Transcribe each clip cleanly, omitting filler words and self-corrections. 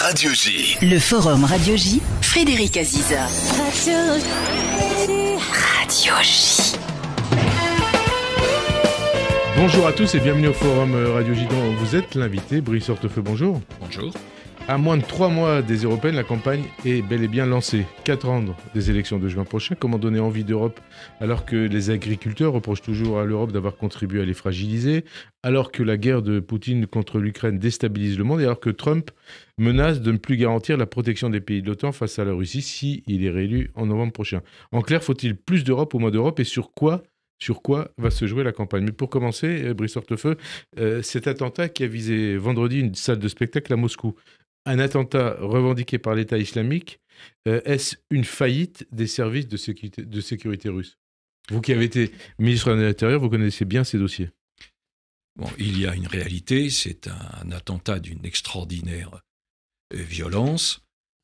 Radio J. Le Forum Radio J, Frédéric Aziza. Radio J. Bonjour à tous et bienvenue au Forum Radio J dont vous êtes l'invité. Brice Hortefeux, bonjour. Bonjour. À moins de 3 mois des Européennes, la campagne est bel et bien lancée. 4 ans des élections de juin prochain, comment donner envie d'Europe alors que les agriculteurs reprochent toujours à l'Europe d'avoir contribué à les fragiliser, alors que la guerre de Poutine contre l'Ukraine déstabilise le monde et alors que Trump menace de ne plus garantir la protection des pays de l'OTAN face à la Russie s'il est réélu en novembre prochain. En clair, faut-il plus d'Europe ou moins d'Europe et sur quoi va se jouer la campagne? Mais pour commencer, Brice Hortefeux, cet attentat qui a visé vendredi une salle de spectacle à Moscou, un attentat revendiqué par l'État islamique, est-ce une faillite des services de sécurité russes? Vous qui avez été ministre de l'Intérieur, vous connaissez bien ces dossiers. Bon, il y a une réalité, c'est un attentat d'une extraordinaire violence,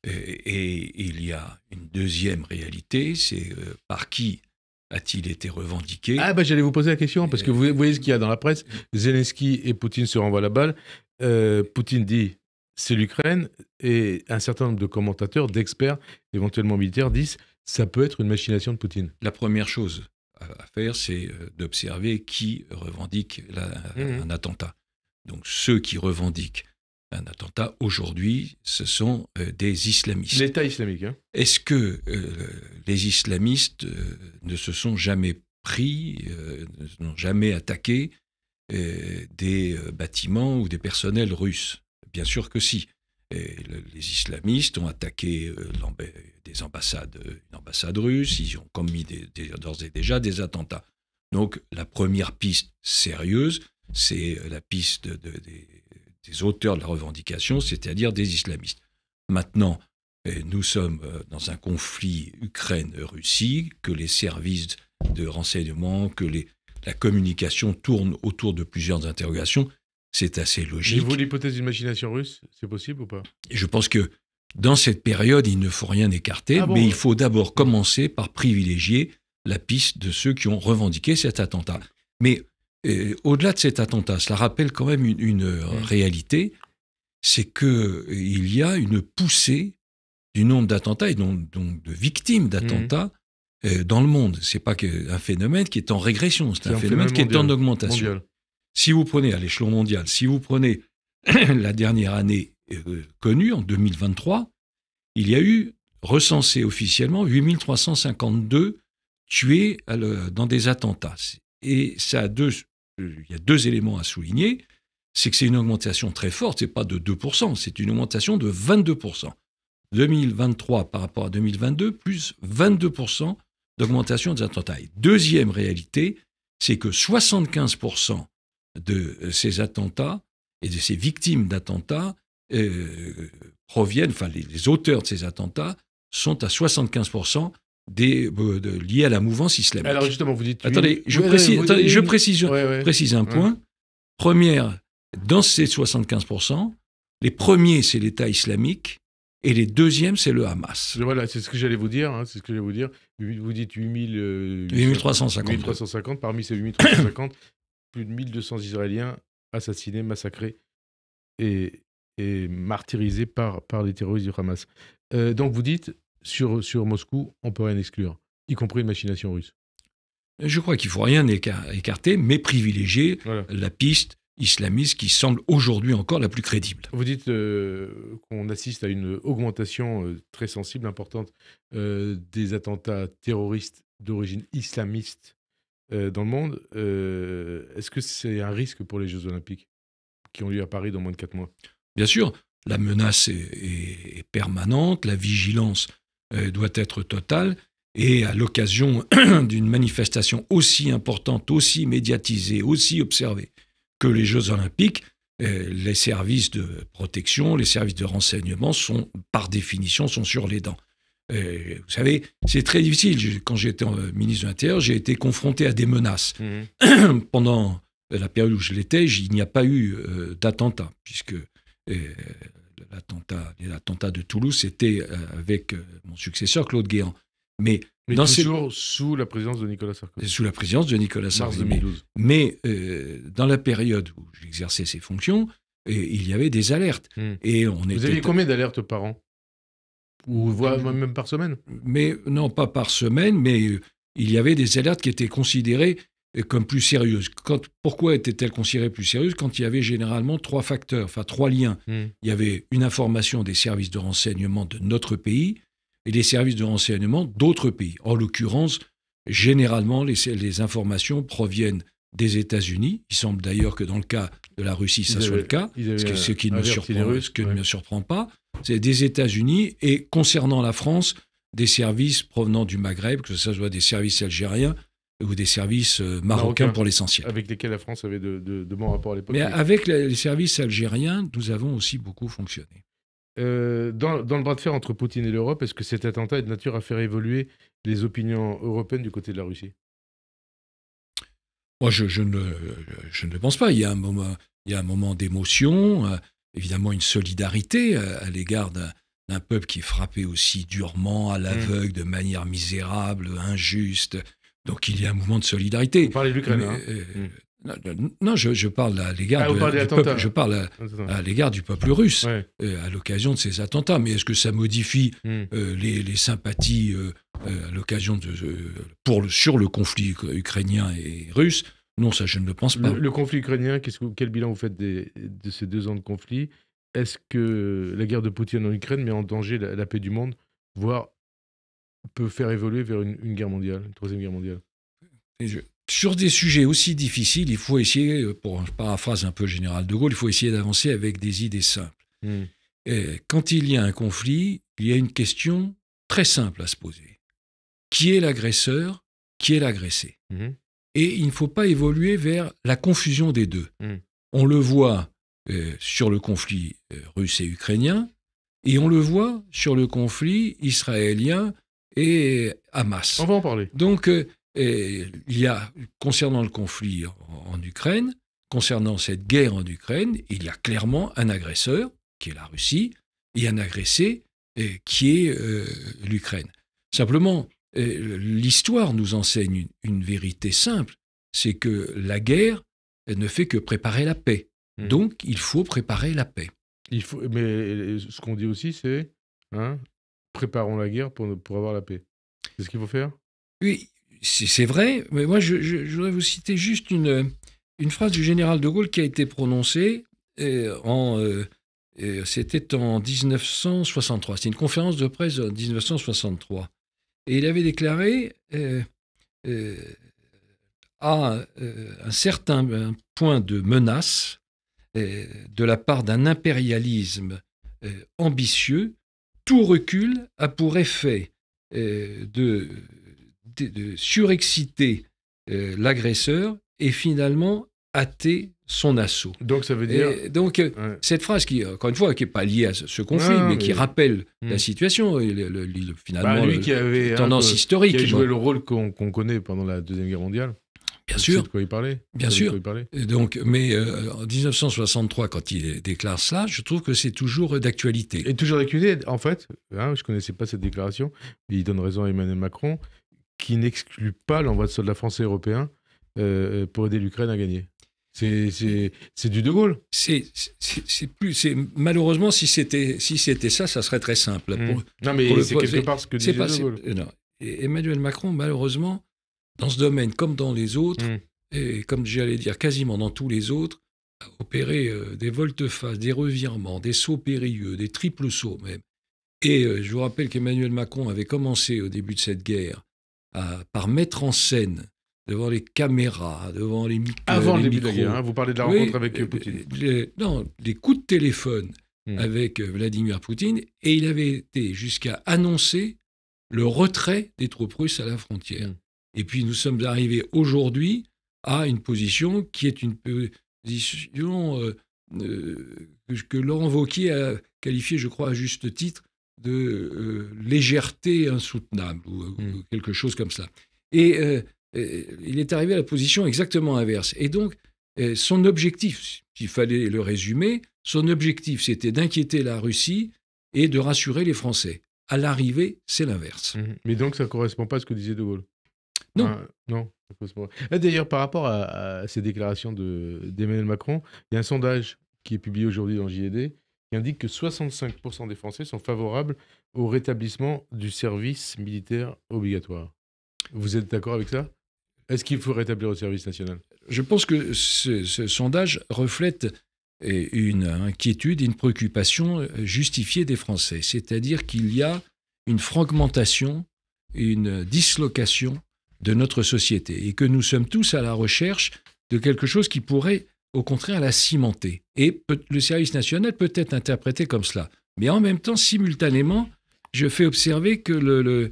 et il y a une deuxième réalité, c'est par qui a-t-il été revendiqué? J'allais vous poser la question, parce que vous voyez ce qu'il y a dans la presse, Zelensky et Poutine se renvoient la balle, Poutine dit c'est l'Ukraine, et un certain nombre de commentateurs, d'experts, éventuellement militaires, disent ça peut être une machination de Poutine. La première chose à faire, c'est d'observer qui revendique un attentat. Donc ceux qui revendiquent un attentat aujourd'hui, ce sont des islamistes. L'État islamique. Est-ce que les islamistes ne se sont jamais pris, n'ont jamais attaqué des bâtiments ou des personnels russes? Bien sûr que si. Les islamistes ont attaqué une ambassade russe, ils ont commis d'ores et déjà des attentats. Donc la première piste sérieuse, c'est la piste des auteurs de la revendication, c'est-à-dire des islamistes. Maintenant, nous sommes dans un conflit Ukraine-Russie, que les services de renseignement, que la communication tourne autour de plusieurs interrogations. C'est assez logique. Et vous, l'hypothèse d'une machination russe, c'est possible ou pas? Et je pense que dans cette période, il ne faut rien écarter, mais il faut d'abord commencer par privilégier la piste de ceux qui ont revendiqué cet attentat. Mais au-delà de cet attentat, cela rappelle quand même une réalité, c'est qu'il y a une poussée du nombre d'attentats et donc de victimes d'attentats dans le monde. Ce n'est pas un phénomène qui est en régression, c'est un phénomène qui est en augmentation. Mondial. Si vous prenez à l'échelon mondial, si vous prenez la dernière année connue, en 2023, il y a eu recensé officiellement 8352 tués dans des attentats. Et il y a deux éléments à souligner, c'est que c'est une augmentation très forte, ce n'est pas de 2%, c'est une augmentation de 22%. 2023 par rapport à 2022, plus 22% d'augmentation des attentats. Et deuxième réalité, c'est que 75% de ces attentats et de ces victimes d'attentats proviennent, les auteurs de ces attentats sont à 75% liés à la mouvance islamique. Alors justement, vous dites... Attendez, je précise un point. Première, dans ces 75%, les premiers, c'est l'État islamique, et les deuxièmes, c'est le Hamas. Voilà, c'est ce que j'allais vous dire. Vous dites 8350. Parmi ces 8350, plus de 1200 Israéliens assassinés, massacrés et martyrisés par les terroristes du Hamas. Donc vous dites, sur Moscou, on ne peut rien exclure, y compris une machination russe. Je crois qu'il ne faut rien écarter, mais privilégier la piste islamiste qui semble aujourd'hui encore la plus crédible. Vous dites qu'on assiste à une augmentation très sensible, importante, des attentats terroristes d'origine islamiste dans le monde. Est-ce que c'est un risque pour les Jeux Olympiques qui ont lieu à Paris dans moins de 4 mois? Bien sûr, la menace est permanente, la vigilance doit être totale, et à l'occasion d'une manifestation aussi importante, aussi médiatisée, aussi observée que les Jeux Olympiques, les services de protection, les services de renseignement par définition, sont sur les dents. Vous savez, c'est très difficile. Quand j'étais ministre de l'Intérieur, j'ai été confronté à des menaces. Pendant la période où je l'étais, il n'y a pas eu d'attentat, puisque l'attentat de Toulouse, c'était avec mon successeur, Claude Guéant. Mais toujours sous la présidence de Nicolas Sarkozy. Sous la présidence de Nicolas Sarkozy. Mars 2012. Mais dans la période où j'exerçais ces fonctions, il y avait des alertes. Et Vous aviez combien d'alertes par an? Ou voire même par semaine? Mais non, pas par semaine, mais il y avait des alertes qui étaient considérées comme plus sérieuses. Pourquoi étaient-elles considérées plus sérieuses? Quand il y avait généralement 3 facteurs, enfin 3 liens. Il y avait une information des services de renseignement de notre pays et des services de renseignement d'autres pays. En l'occurrence, généralement, les informations proviennent des États-Unis. Il semble d'ailleurs que dans le cas de la Russie, ça soit le cas, ce qui ne me surprend pas. C'est des États-Unis et concernant la France, des services provenant du Maghreb, que ce soit des services algériens ou des services marocains pour l'essentiel. Avec lesquels la France avait de bons rapports à l'époque. Mais avec les services algériens, nous avons aussi beaucoup fonctionné. Dans le bras de fer entre Poutine et l'Europe, est-ce que cet attentat est de nature à faire évoluer les opinions européennes du côté de la Russie? Moi, je ne le pense pas. Il y a un moment d'émotion, évidemment une solidarité à l'égard d'un peuple qui est frappé aussi durement, à l'aveugle, de manière misérable, injuste. Donc il y a un mouvement de solidarité. Vous parlez de l'Ukraine, Non, je parle à l'égard du peuple. Je parle à l'égard du peuple russe à l'occasion de ces attentats. Mais est-ce que ça modifie les sympathies à l'occasion sur le conflit ukrainien et russe? Non, ça je ne le pense pas. Le conflit ukrainien, quel bilan vous faites de ces 2 ans de conflit? Est-ce que la guerre de Poutine en Ukraine met en danger la paix du monde, voire peut faire évoluer vers une guerre mondiale, une 3e guerre mondiale? Sur des sujets aussi difficiles, il faut essayer, pour paraphrase un peu le général de Gaulle, il faut essayer d'avancer avec des idées simples. Et quand il y a un conflit, il y a une question très simple à se poser. Qui est l'agresseur? Qui est l'agressé? Et il ne faut pas évoluer vers la confusion des deux. On le voit sur le conflit russe et ukrainien, et on le voit sur le conflit israélien et Hamas. On va en parler. Donc, il y a, concernant le conflit en Ukraine, concernant cette guerre en Ukraine, il y a clairement un agresseur, qui est la Russie, et un agressé, qui est l'Ukraine. Simplement, l'histoire nous enseigne une vérité simple, c'est que la guerre ne fait que préparer la paix. Donc, il faut préparer la paix. Mais ce qu'on dit aussi, c'est préparons la guerre pour avoir la paix. C'est ce qu'il faut faire? Oui, c'est vrai, mais moi, je voudrais vous citer juste une phrase du général de Gaulle qui a été prononcée c'était en 1963. C'était une conférence de presse en 1963. Et il avait déclaré à un certain point de menace de la part d'un impérialisme ambitieux, tout recul a pour effet de surexciter l'agresseur et finalement hâter son assaut. Donc ça veut dire... Cette phrase qui, encore une fois, qui n'est pas liée à ce conflit, mais qui rappelle la situation, finalement, lui qui avait tendance historique. Qui a joué le rôle qu'on connaît pendant la Deuxième Guerre mondiale. Bien sûr. De quoi il parlait. Bien sûr. Donc, mais en 1963, quand il déclare cela, je trouve que c'est toujours d'actualité. Et toujours d'actualité, en fait, je ne connaissais pas cette déclaration, mais il donne raison à Emmanuel Macron, qui n'exclut pas l'envoi de soldats français et européens pour aider l'Ukraine à gagner. C'est du De Gaulle. Malheureusement, si c'était ça, ça serait très simple. Non, mais c'est quelque part ce que disait De Gaulle. Non. Et Emmanuel Macron, malheureusement, dans ce domaine comme dans les autres, et comme j'allais dire quasiment dans tous les autres, a opéré des volte-face, des revirements, des sauts périlleux, des triples sauts même. Et je vous rappelle qu'Emmanuel Macron avait commencé au début de cette guerre par mettre en scène devant les caméras, devant les micros. Avant le début de la guerre, vous parlez de la rencontre avec Poutine. Les coups de téléphone avec Vladimir Poutine, et il avait été jusqu'à annoncer le retrait des troupes russes à la frontière. Et puis nous sommes arrivés aujourd'hui à une position qui est une position que Laurent Wauquiez a qualifiée, je crois à juste titre, de légèreté insoutenable, ou quelque chose comme ça. Et il est arrivé à la position exactement inverse. Et donc, son objectif, s'il fallait le résumer, son objectif, c'était d'inquiéter la Russie et de rassurer les Français. À l'arrivée, c'est l'inverse. Mais donc, ça ne correspond pas à ce que disait De Gaulle? Non. Non. D'ailleurs, par rapport à ces déclarations d'Emmanuel Macron, il y a un sondage qui est publié aujourd'hui dans JED, qui indique que 65% des Français sont favorables au rétablissement du service militaire obligatoire. Vous êtes d'accord avec ça? Est-ce qu'il faut rétablir le service national? Je pense que ce sondage reflète une inquiétude, une préoccupation justifiée des Français. C'est-à-dire qu'il y a une fragmentation, une dislocation de notre société et que nous sommes tous à la recherche de quelque chose qui pourrait, au contraire, la cimenter. Et le service national peut être interprété comme cela. Mais en même temps, simultanément, je fais observer que le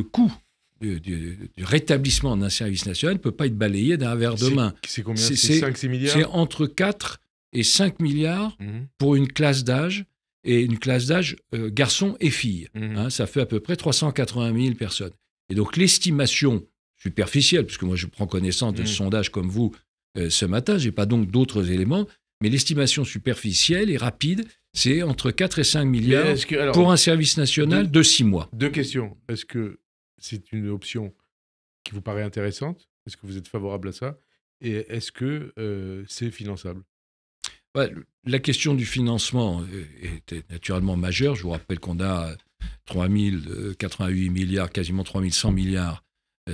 coût du rétablissement d'un service national ne peut pas être balayé d'un verre de main. C'est combien? C'est 5-6 milliards? C'est entre 4 et 5 milliards pour une classe d'âge, et une classe d'âge garçons et filles. Ça fait à peu près 380 000 personnes. Et donc l'estimation superficielle, puisque moi je prends connaissance de ce sondage comme vous ce matin, je n'ai pas donc d'autres éléments, mais l'estimation superficielle et rapide, c'est entre 4 et 5 milliards pour un service national de 6 mois. Deux questions. Est-ce que c'est une option qui vous paraît intéressante? Est-ce que vous êtes favorable à ça? Et est-ce que c'est finançable? Ouais, la question du financement est naturellement majeure. Je vous rappelle qu'on a 3088 milliards, quasiment 3100 milliards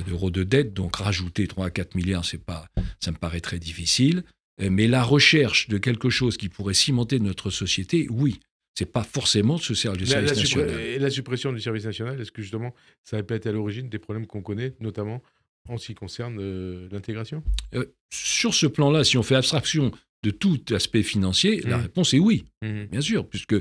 d'euros de dette, donc rajouter 3 à 4 milliards, ça me paraît très difficile. Mais la recherche de quelque chose qui pourrait cimenter notre société, oui. Ce n'est pas forcément ce service national. Et la suppression du service national, est-ce que justement ça n'a pas été à l'origine des problèmes qu'on connaît, notamment en ce qui concerne l'intégration? Sur ce plan-là, si on fait abstraction de tout aspect financier, la réponse est oui, bien sûr, puisque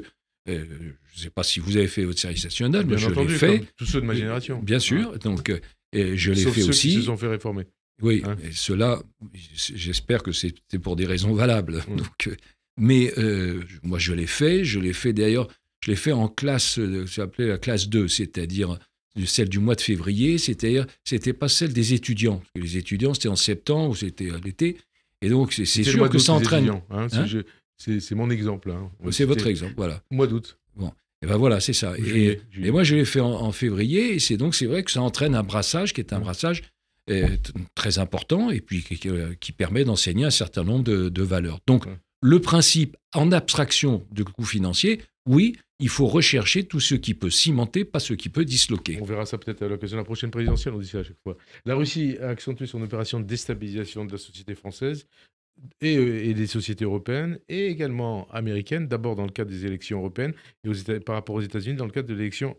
je ne sais pas si vous avez fait votre service national, mais je l'ai fait. Tous ceux de ma génération. Bien sûr, donc je l'ai fait ceux aussi. Qui se sont fait réformer. Oui, et cela, j'espère que c'est pour des raisons valables. Donc, mais moi, je l'ai fait d'ailleurs, je l'ai fait en classe, ça s'appelait la classe 2, c'est-à-dire celle du mois de février, c'est-à-dire, c'était pas celle des étudiants. Parce que les étudiants, c'était en septembre ou c'était à l'été. Et donc, c'est sûr que ça entraîne. C'est mon exemple. C'est votre exemple, voilà. Mois d'août. Bon, et ben voilà, c'est ça. Et moi, je l'ai fait en février, et c'est vrai que ça entraîne un brassage qui est un brassage très important, et puis qui permet d'enseigner un certain nombre de valeurs. Donc, le principe, en abstraction de coûts financiers, oui, il faut rechercher tout ce qui peut cimenter, pas ce qui peut disloquer. On verra ça peut-être à l'occasion de la prochaine présidentielle, on dit ça à chaque fois. La Russie a accentué son opération de déstabilisation de la société française et des sociétés européennes, et également américaines, d'abord dans le cadre des élections européennes, et par rapport aux États-Unis, dans le cadre de l'élection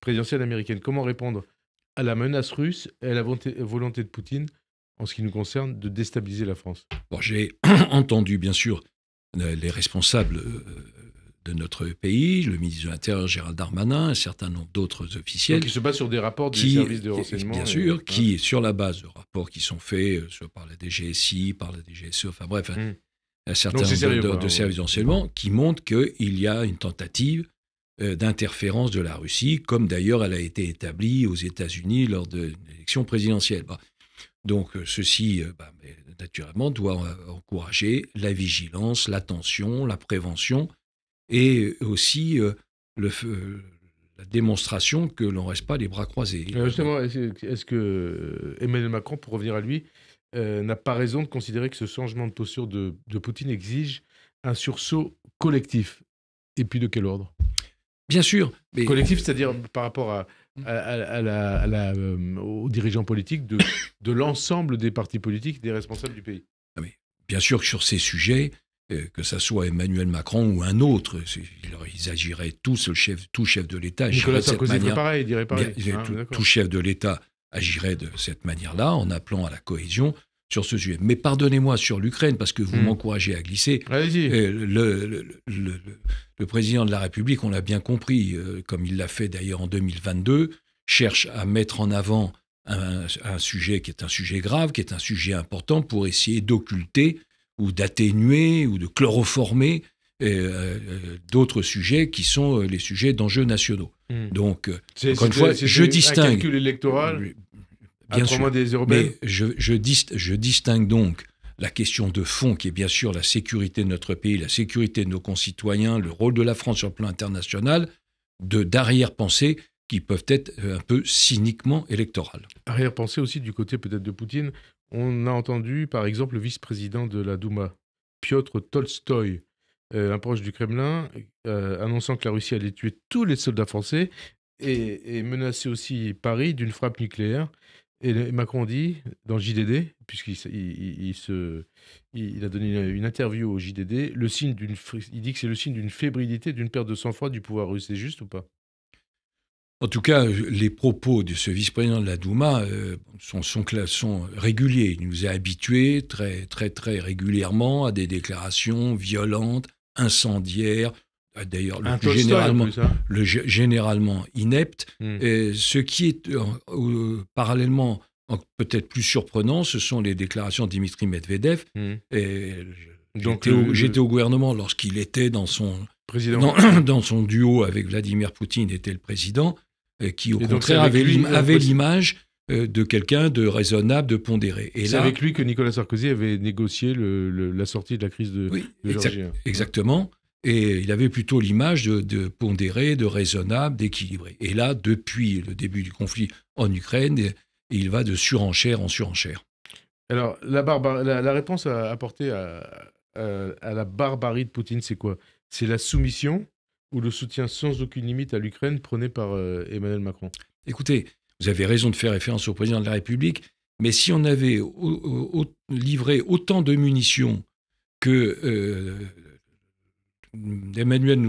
présidentielle américaine. Comment répondre à la menace russe et à la volonté de Poutine, en ce qui nous concerne, de déstabiliser la France? Bon, j'ai entendu, bien sûr, les responsables de notre pays, le ministre de l'Intérieur Gérald Darmanin, un certain nombre d'autres officiels. Donc, qui se basent sur des rapports des services de renseignement. Bien sûr, qui, sur la base de rapports qui sont faits soit par la DGSI, par la DGSE, enfin bref, un certain nombre de services de renseignement qui montrent qu'il y a une tentative d'interférence de la Russie, comme d'ailleurs elle a été établie aux États-Unis lors de l'élection présidentielle. Donc ceci, naturellement, doit encourager la vigilance, l'attention, la prévention, et aussi la démonstration que l'on ne reste pas les bras croisés. Justement, est-ce que Emmanuel Macron, pour revenir à lui, n'a pas raison de considérer que ce changement de posture de Poutine exige un sursaut collectif? Et puis de quel ordre? Bien sûr. Mais... Collectif, c'est-à-dire par rapport aux dirigeants politiques de l'ensemble des partis politiques, des responsables du pays. Mais bien sûr que sur ces sujets, que ça soit Emmanuel Macron ou un autre, ils agiraient tous, tout chef de l'État agirait de cette manière. Dirait pareil. Tout chef de l'État agirait de cette manière-là, en appelant à la cohésion sur ce sujet. Mais pardonnez-moi sur l'Ukraine, parce que vous m'encouragez à glisser. Allez-y. Le président de la République, on l'a bien compris, comme il l'a fait d'ailleurs en 2022, cherche à mettre en avant un sujet qui est un sujet grave, qui est un sujet important, pour essayer d'occulter ou d'atténuer ou de chloroformer d'autres sujets qui sont les sujets d'enjeux nationaux. Donc, encore une fois, je distingue... un calcul électoral, bien sûr, des Européens. Mais je distingue donc la question de fond, qui est bien sûr la sécurité de notre pays, la sécurité de nos concitoyens, le rôle de la France sur le plan international, d'arrière-pensées qui peuvent être un peu cyniquement électorales. Arrière-pensée aussi du côté peut-être de Poutine. On a entendu, par exemple, le vice-président de la Douma, Piotr Tolstoï, un proche du Kremlin, annonçant que la Russie allait tuer tous les soldats français et menacer aussi Paris d'une frappe nucléaire. Et Macron dit, dans le JDD, puisqu'il a donné une interview au JDD, il dit que c'est le signe d'une fébrilité, d'une perte de sang-froid du pouvoir russe. C'est juste ou pas ? En tout cas, les propos de ce vice-président de la Douma sont réguliers. Il nous a habitués très, très, très régulièrement à des déclarations violentes, incendiaires, d'ailleurs généralement ineptes. Ce qui est parallèlement peut-être plus surprenant, ce sont les déclarations de Dimitri Medvedev. J'étais au gouvernement lorsqu'il était dans son duo avec Vladimir Poutine, était le président, qui au contraire avait l'image de quelqu'un de raisonnable, de pondéré. Et c'est avec lui que Nicolas Sarkozy avait négocié la sortie de la crise de Géorgie. Exactement. Et il avait plutôt l'image de pondéré, de raisonnable, d'équilibré. Et là, depuis le début du conflit en Ukraine, il va de surenchère en surenchère. Alors, la réponse à apporter à la barbarie de Poutine, c'est quoi ? C'est la soumission ou le soutien sans aucune limite à l'Ukraine prôné par Emmanuel Macron ? Écoutez, vous avez raison de faire référence au président de la République, mais si on avait livré autant de munitions que Emmanuel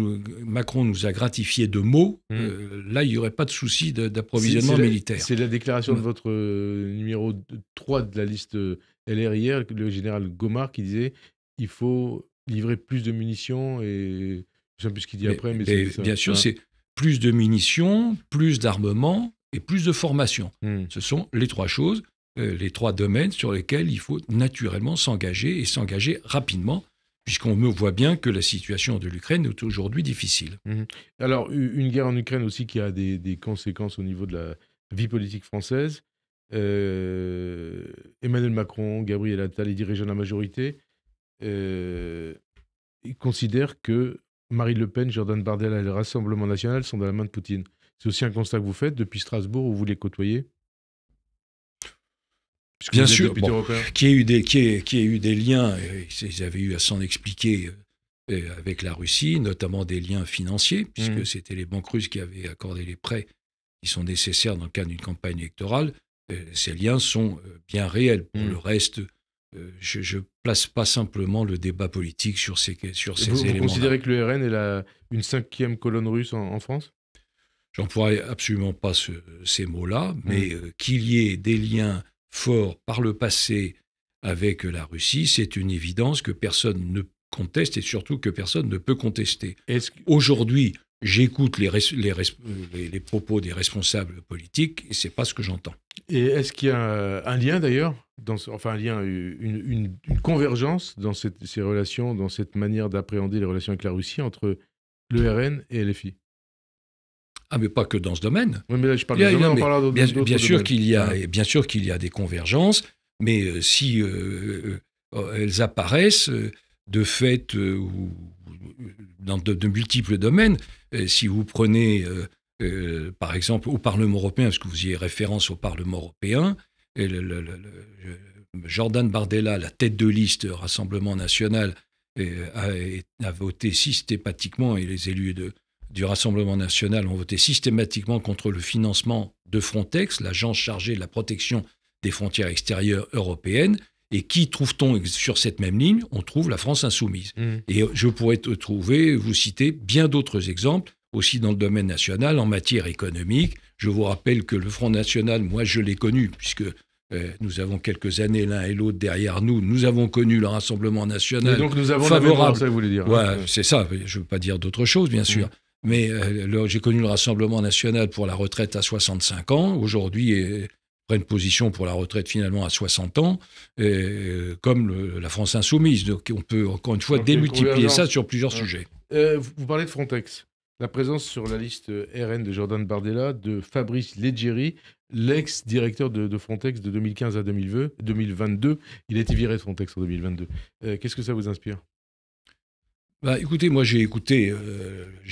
Macron nous a gratifié de mots, là, il n'y aurait pas de souci d'approvisionnement militaire. C'est la déclaration de votre numéro 3 de la liste LR hier, le général Gomard, qui disait il faut livrer plus de munitions et je ne sais plus ce qu'il dit après. Mais c'est ça. Bien sûr, c'est plus de munitions, plus d'armement et plus de formation. Ce sont les trois choses, les trois domaines sur lesquels il faut naturellement s'engager et s'engager rapidement, puisqu'on voit bien que la situation de l'Ukraine est aujourd'hui difficile. Alors, une guerre en Ukraine aussi qui a des conséquences au niveau de la vie politique française. Emmanuel Macron, Gabriel Attal, les dirigeants de la majorité, ils considèrent que Marine Le Pen, Jordan Bardella et le Rassemblement national sont dans la main de Poutine. C'est aussi un constat que vous faites depuis Strasbourg où vous les côtoyez ? Bien sûr, qu'il y ait eu des liens, ils avaient eu à s'en expliquer avec la Russie, notamment des liens financiers, puisque c'était les banques russes qui avaient accordé les prêts qui sont nécessaires dans le cadre d'une campagne électorale. Ces liens sont bien réels. Pour le reste, je ne place pas simplement le débat politique sur ces éléments-là. Vous considérez que le RN est une cinquième colonne russe en France ? J'emploierai absolument pas ces mots-là, mais qu'il y ait des liens forts par le passé avec la Russie, c'est une évidence que personne ne conteste et surtout que personne ne peut contester. Aujourd'hui, j'écoute les propos des responsables politiques et c'est pas ce que j'entends. Et est-ce qu'il y a un lien d'ailleurs, une convergence dans ces relations, dans cette manière d'appréhender les relations avec la Russie entre le RN et LFI ? Ah, mais pas que dans ce domaine. Oui, mais là, je parle de domaine, on parlera d'autres domaines. Bien sûr qu'il y a des convergences, mais si elles apparaissent de fait dans de multiples domaines, si vous prenez, par exemple, au Parlement européen, parce que vous y avez référence au Parlement européen, Jordan Bardella, la tête de liste Rassemblement national, a voté systématiquement, et les élus du Rassemblement national ont voté systématiquement contre le financement de Frontex, l'agence chargée de la protection des frontières extérieures européennes. Et qui trouve-t-on sur cette même ligne ? On trouve la France insoumise. Et je pourrais vous citer bien d'autres exemples, aussi dans le domaine national, en matière économique. Je vous rappelle que le Front National, moi je l'ai connu, puisque nous avons quelques années l'un et l'autre derrière nous. Nous avons connu le Rassemblement national. Et donc nous avons favorable. Ça, vous voulez dire. Ouais, c'est ça. Je ne veux pas dire d'autre chose, bien sûr. Mais j'ai connu le Rassemblement national pour la retraite à 65 ans. Aujourd'hui, prennent position pour la retraite finalement à 60 ans, comme la France insoumise. Donc on peut encore une fois démultiplier ça sur plusieurs sujets. Vous parlez de Frontex. La présence sur la liste RN de Jordan Bardella de Fabrice Leggeri, l'ex-directeur de Frontex de 2015 à 2022. Il a été viré de Frontex en 2022. Qu'est-ce que ça vous inspire ? Écoutez, moi j'ai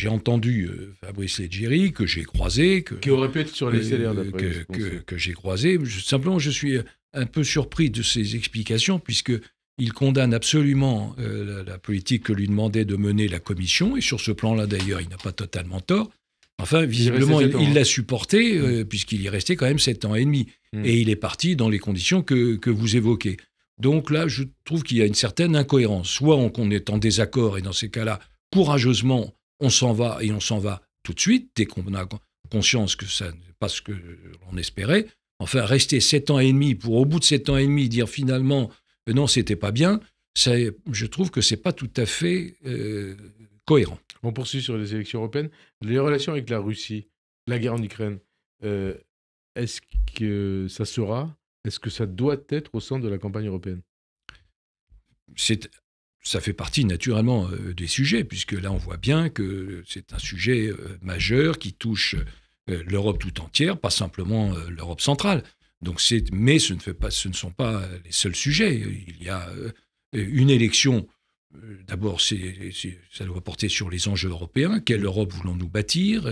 entendu Fabrice Leggeri, que j'ai croisé. Qui aurait pu être sur les CLR d'après. Que j'ai croisé. Simplement, je suis un peu surpris de ses explications, puisque il condamne absolument la politique que lui demandait de mener la Commission, et sur ce plan-là, d'ailleurs, il n'a pas totalement tort. Enfin, visiblement, il l'a supporté, puisqu'il y restait quand même 7 ans et demi. Et il est parti dans les conditions que vous évoquez. Donc là, je trouve qu'il y a une certaine incohérence. Soit on est en désaccord, et dans ces cas-là, courageusement, on s'en va, et on s'en va tout de suite, dès qu'on a conscience que ça n'est pas ce que l'on espérait. Enfin, rester 7 ans et demi pour, au bout de 7 ans et demi, dire finalement, non, c'était pas bien, je trouve que c'est pas tout à fait cohérent. On poursuit sur les élections européennes. Les relations avec la Russie, la guerre en Ukraine, est-ce que ça sera, est-ce que ça doit être au centre de la campagne européenne ? Ça fait partie naturellement des sujets, puisque là on voit bien que c'est un sujet majeur qui touche l'Europe tout entière, pas simplement l'Europe centrale. Donc mais ce ne sont pas les seuls sujets. Il y a une élection. D'abord, ça doit porter sur les enjeux européens. Quelle Europe voulons-nous bâtir ?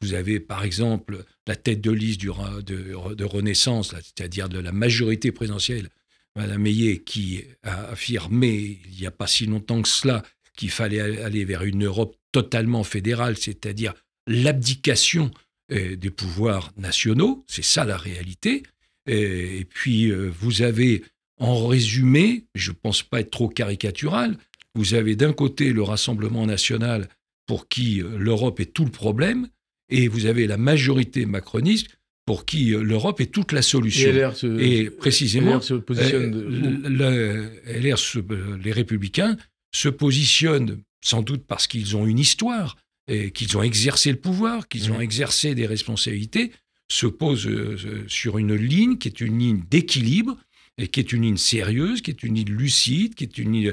Vous avez, par exemple, la tête de liste de Renaissance, c'est-à-dire de la majorité présidentielle, Mme Meillet, qui a affirmé, il n'y a pas si longtemps que cela, qu'il fallait aller vers une Europe totalement fédérale, c'est-à-dire l'abdication des pouvoirs nationaux. C'est ça la réalité. Et puis, vous avez... En résumé, je ne pense pas être trop caricatural, vous avez d'un côté le Rassemblement national pour qui l'Europe est tout le problème, et vous avez la majorité macroniste pour qui l'Europe est toute la solution. Et précisément, les Républicains se positionnent sans doute parce qu'ils ont une histoire, et qu'ils ont exercé le pouvoir, qu'ils ont exercé des responsabilités, se posent sur une ligne qui est une ligne d'équilibre, et qui est une ligne sérieuse, qui est une ligne lucide, qui est une ligne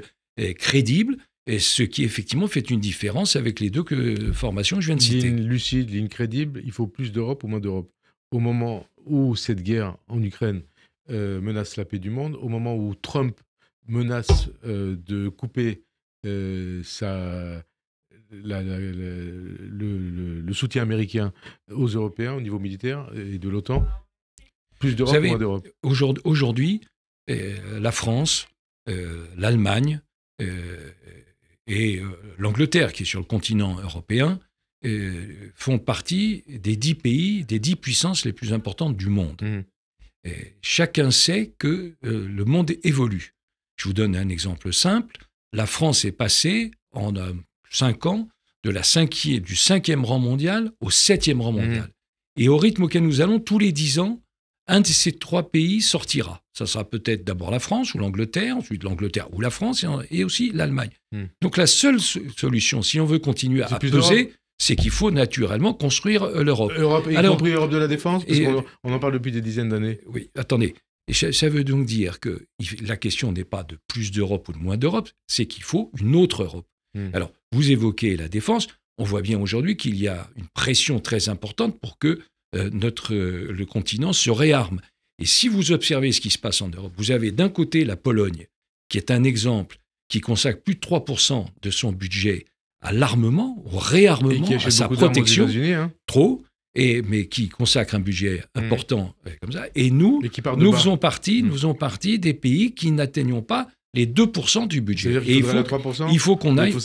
crédible, et ce qui effectivement fait une différence avec les deux formations que je viens de citer. Ligne lucide, ligne crédible, il faut plus d'Europe ou moins d'Europe. Au moment où cette guerre en Ukraine menace la paix du monde, au moment où Trump menace de couper le soutien américain aux Européens au niveau militaire et de l'OTAN, plus d'Europe ou moins d'Europe. Aujourd'hui, la France, l'Allemagne et l'Angleterre, qui est sur le continent européen, font partie des 10 pays, des 10 puissances les plus importantes du monde. Chacun sait que le monde évolue. Je vous donne un exemple simple. La France est passée, en 5 ans, du 5e rang mondial au 7e rang mondial. Et au rythme auquel nous allons, tous les 10 ans, un de ces 3 pays sortira. Ça sera peut-être d'abord la France ou l'Angleterre, ensuite l'Angleterre ou la France et aussi l'Allemagne. Donc la seule solution, si on veut continuer à peser, c'est qu'il faut naturellement construire l'Europe. Y compris l'Europe de la défense, parce qu'on en parle depuis des dizaines d'années. Oui, attendez. Et ça veut donc dire que la question n'est pas de plus d'Europe ou de moins d'Europe, c'est qu'il faut une autre Europe. Alors, vous évoquez la défense. On voit bien aujourd'hui qu'il y a une pression très importante pour que le continent se réarme. Et si vous observez ce qui se passe en Europe, vous avez d'un côté la Pologne, qui est un exemple, qui consacre plus de 3% de son budget à l'armement, au réarmement, à sa protection, trop, mais qui consacre un budget important comme ça. Et nous faisons partie des pays qui n'atteignons pas les 2% du budget. Et il faut qu'on aille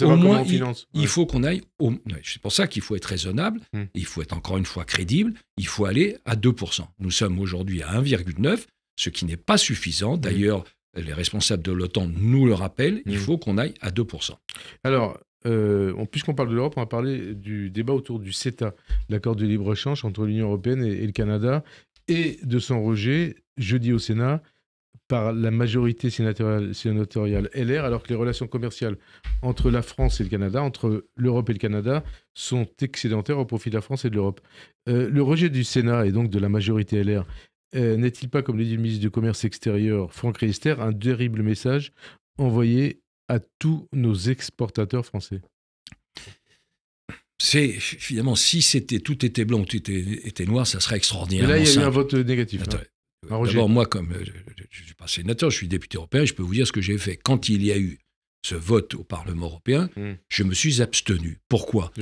au moins... C'est pour ça qu'il faut être raisonnable, il faut être encore une fois crédible, il faut aller à 2%. Nous sommes aujourd'hui à 1,9, ce qui n'est pas suffisant. D'ailleurs, les responsables de l'OTAN nous le rappellent, il faut qu'on aille à 2%. Alors, puisqu'on parle de l'Europe, on va parler du débat autour du CETA, l'accord de libre-échange entre l'Union européenne et le Canada, et de son rejet, jeudi au Sénat, par la majorité sénatoriale LR, alors que les relations commerciales entre la France et le Canada, entre l'Europe et le Canada, sont excédentaires au profit de la France et de l'Europe. Le rejet du Sénat et donc de la majorité LR n'est-il pas, comme le dit le ministre du Commerce extérieur Franck Riester, un terrible message envoyé à tous nos exportateurs français? C'est finalement, si tout était blanc ou tout était noir, ça serait extraordinaire. Mais là, il y a eu un vote négatif. D'abord, moi, comme je ne suis pas sénateur, je suis député européen, je peux vous dire ce que j'ai fait. Quand il y a eu ce vote au Parlement européen, je me suis abstenu. Pourquoi ?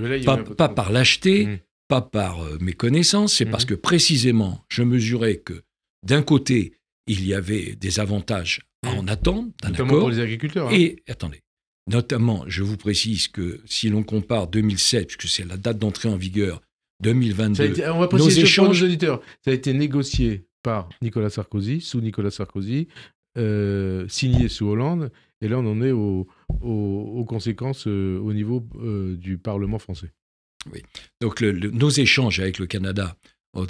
Pas par lâcheté, pas par méconnaissance, c'est parce que précisément, je mesurais que d'un côté, il y avait des avantages On attend un notamment accord. Pour les agriculteurs. Et, attendez, notamment, je vous précise que si l'on compare 2007, puisque c'est la date d'entrée en vigueur, 2022, on va préciser pour nos auditeurs. Ça a été négocié par Nicolas Sarkozy, sous Nicolas Sarkozy, signé sous Hollande, et là on en est aux conséquences au niveau du Parlement français. Oui. Donc nos échanges avec le Canada ont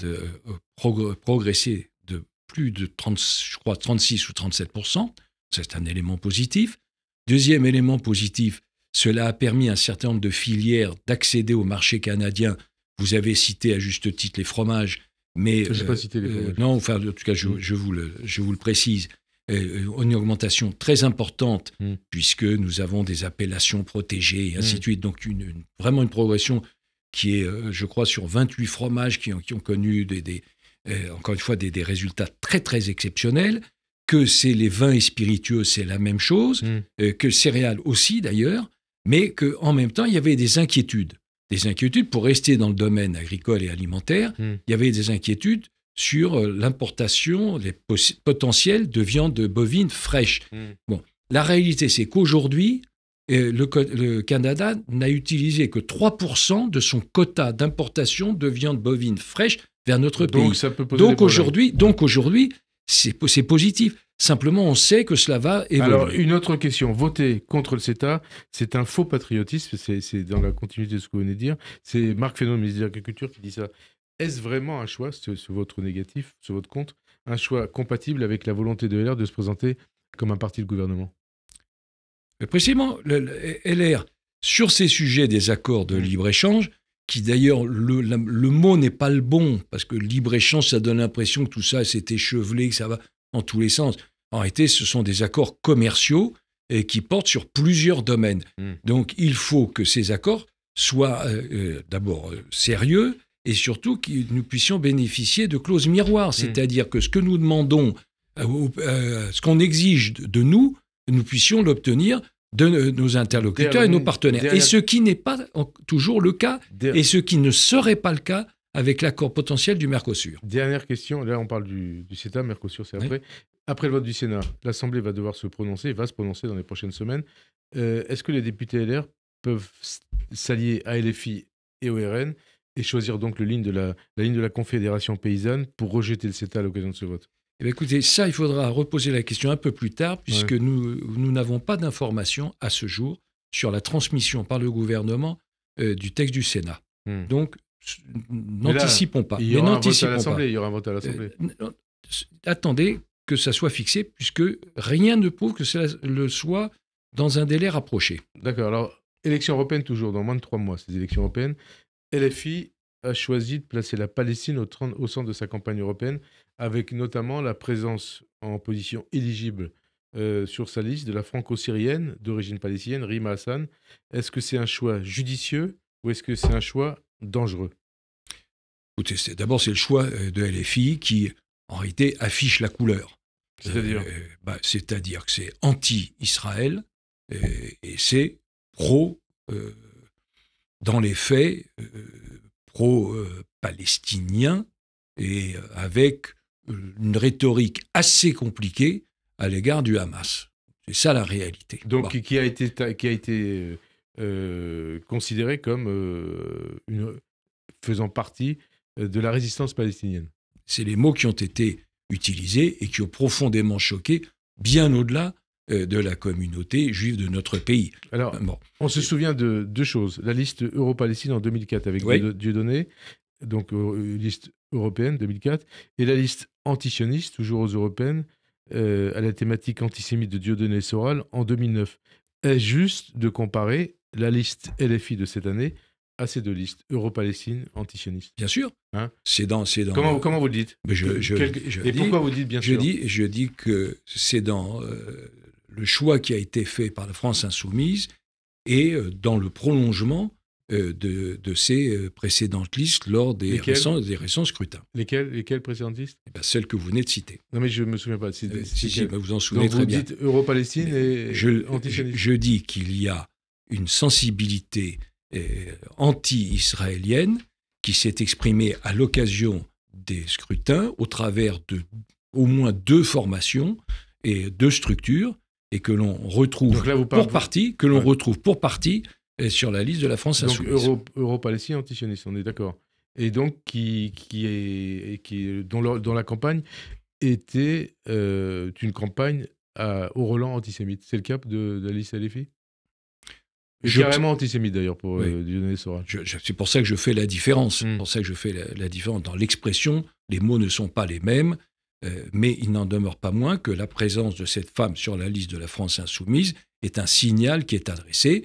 progressé de plus de 36 ou 37%. C'est un élément positif. Deuxième élément positif, cela a permis à un certain nombre de filières d'accéder au marché canadien. Vous avez cité à juste titre les fromages, mais je n'ai pas cité les fromages. Non, enfin, en tout cas, je vous le précise. Une augmentation très importante, puisque nous avons des appellations protégées, et ainsi de suite. Donc, vraiment une progression qui est, je crois, sur 28 fromages qui ont connu, encore une fois, des résultats très, très exceptionnels. Que c'est les vins et spiritueux, c'est la même chose, que céréales aussi, d'ailleurs, mais qu'en même temps, il y avait des inquiétudes. Des inquiétudes, pour rester dans le domaine agricole et alimentaire, il y avait des inquiétudes sur l'importation, les potentiels de viande bovine fraîche. Bon, la réalité, c'est qu'aujourd'hui, le Canada n'a utilisé que 3% de son quota d'importation de viande bovine fraîche vers notre pays. Ça peut poser Donc aujourd'hui, c'est positif. Simplement, on sait que cela va évoluer. Alors, une autre question. Voter contre le CETA, c'est un faux patriotisme. C'est dans la continuité de ce que vous venez de dire. C'est Marc Fesneau, ministre de l'Agriculture, qui dit ça. Est-ce vraiment un choix, ce vote négatif, ce vote contre, un choix compatible avec la volonté de LR de se présenter comme un parti de gouvernement ? Mais précisément, le LR, sur ces sujets des accords de libre-échange, qui d'ailleurs, le mot n'est pas le bon, parce que libre-échange, ça donne l'impression que tout ça, c'est échevelé, que ça va en tous les sens. En réalité, ce sont des accords commerciaux qui portent sur plusieurs domaines. Donc, il faut que ces accords soient d'abord sérieux, et surtout que nous puissions bénéficier de clauses miroirs. C'est-à-dire que ce que nous demandons, ce qu'on exige de nous, nous puissions l'obtenir de nos interlocuteurs et nos partenaires. Et ce qui n'est pas toujours le cas, et ce qui ne serait pas le cas avec l'accord potentiel du Mercosur. Dernière question, là on parle du CETA, Mercosur c'est après. Oui. Après le vote du Sénat, l'Assemblée va devoir se prononcer, va se prononcer dans les prochaines semaines. Est-ce que les députés LR peuvent s'allier à LFI et au RN et choisir donc la ligne de la Confédération paysanne pour rejeter le CETA à l'occasion de ce vote ? Eh bien, écoutez, ça, il faudra reposer la question un peu plus tard, puisque nous n'avons pas d'informations à ce jour sur la transmission par le gouvernement du texte du Sénat. Donc, n'anticipons pas. Il y aura un vote à l'Assemblée. Il y aura un vote à l'Assemblée. Attendez que ça soit fixé, puisque rien ne prouve que cela le soit dans un délai rapproché. D'accord. Alors, élection européenne, toujours dans moins de 3 mois, ces élections européennes. LFI a choisi de placer la Palestine au centre de sa campagne européenne, avec notamment la présence en position éligible sur sa liste de la franco-syrienne d'origine palestinienne, Rima Hassan. Est-ce que c'est un choix judicieux ou est-ce que c'est un choix dangereux ? Écoutez, d'abord, c'est le choix de LFI qui, en réalité, affiche la couleur. C'est-à-dire que c'est anti-Israël et c'est dans les faits, pro-palestinien et avec une rhétorique assez compliquée à l'égard du Hamas. C'est ça la réalité. Donc, qui a été considéré comme faisant partie de la résistance palestinienne. C'est les mots qui ont été utilisés et qui ont profondément choqué, bien au-delà de la communauté juive de notre pays. Alors, on se souvient de 2 choses. La liste Euro-Palestine en 2004 avec Dieudonné, donc liste européenne 2004, et la liste antisioniste, toujours aux européennes, à la thématique antisémite de Dieudonné et Soral en 2009. Est-ce juste de comparer la liste LFI de cette année à ces 2 listes, Euro-Palestine, antisioniste? Bien sûr. C'est dans Comment vous le dites? Pourquoi vous dites bien sûr? Je dis que c'est dans le choix qui a été fait par la France insoumise et dans le prolongement de ces précédentes listes lors des récents scrutins. Lesquelles précédentes listes? Celles que vous venez de citer. Non, mais je ne me souviens pas. Si, vous en souvenez très bien. Donc vous dites Euro-Palestine et antisioniste. Je dis qu'il y a une sensibilité anti-israélienne qui s'est exprimée à l'occasion des scrutins au travers de au moins 2 formations et de structures et que l'on retrouve retrouve pour partie sur la liste de la France insoumise. Donc Euro-Palestine antisioniste, on est d'accord. Et donc dont la campagne était une campagne au relent antisémite. C'est le cas de la liste LFI ? Carrément antisémite d'ailleurs pour Dieudonné Soral. C'est pour ça que je fais la différence. C'est pour ça que je fais la différence dans l'expression. Les mots ne sont pas les mêmes, mais il n'en demeure pas moins que la présence de cette femme sur la liste de la France insoumise est un signal qui est adressé.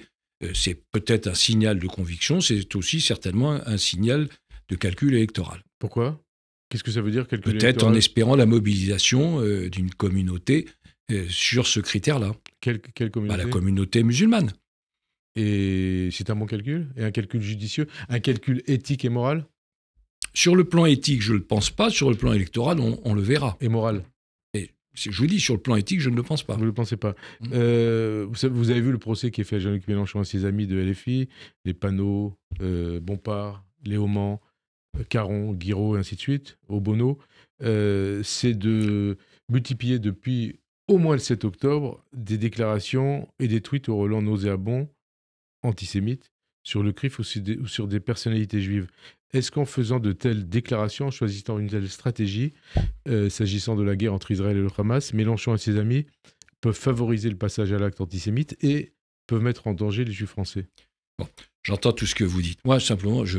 C'est peut-être un signal de conviction, c'est aussi certainement un signal de calcul électoral. Pourquoi ? Qu'est-ce que ça veut dire, calcul électoral ? Peut-être en espérant la mobilisation d'une communauté sur ce critère-là. Quelle communauté ? La communauté musulmane. Et c'est un bon calcul ? Et un calcul judicieux ? Un calcul éthique et moral ? Sur le plan éthique, je ne le pense pas. Sur le plan électoral, on le verra. Et moral ? Je vous dis, sur le plan éthique, je ne le pense pas. Vous ne le pensez pas. Vous avez vu le procès qui est fait à Jean-Luc Mélenchon et ses amis de LFI, les Panot, Bompard, Léaumont, Caron, Guiraud, et ainsi de suite, Obono. C'est de multiplier depuis au moins le 7 octobre des déclarations et des tweets au relent nauséabonds antisémites sur le CRIF ou sur des personnalités juives. Est-ce qu'en faisant de telles déclarations, en choisissant une telle stratégie, s'agissant de la guerre entre Israël et le Hamas, Mélenchon et ses amis peuvent favoriser le passage à l'acte antisémite et peuvent mettre en danger les juifs français ? Bon, j'entends tout ce que vous dites. Moi, simplement, ce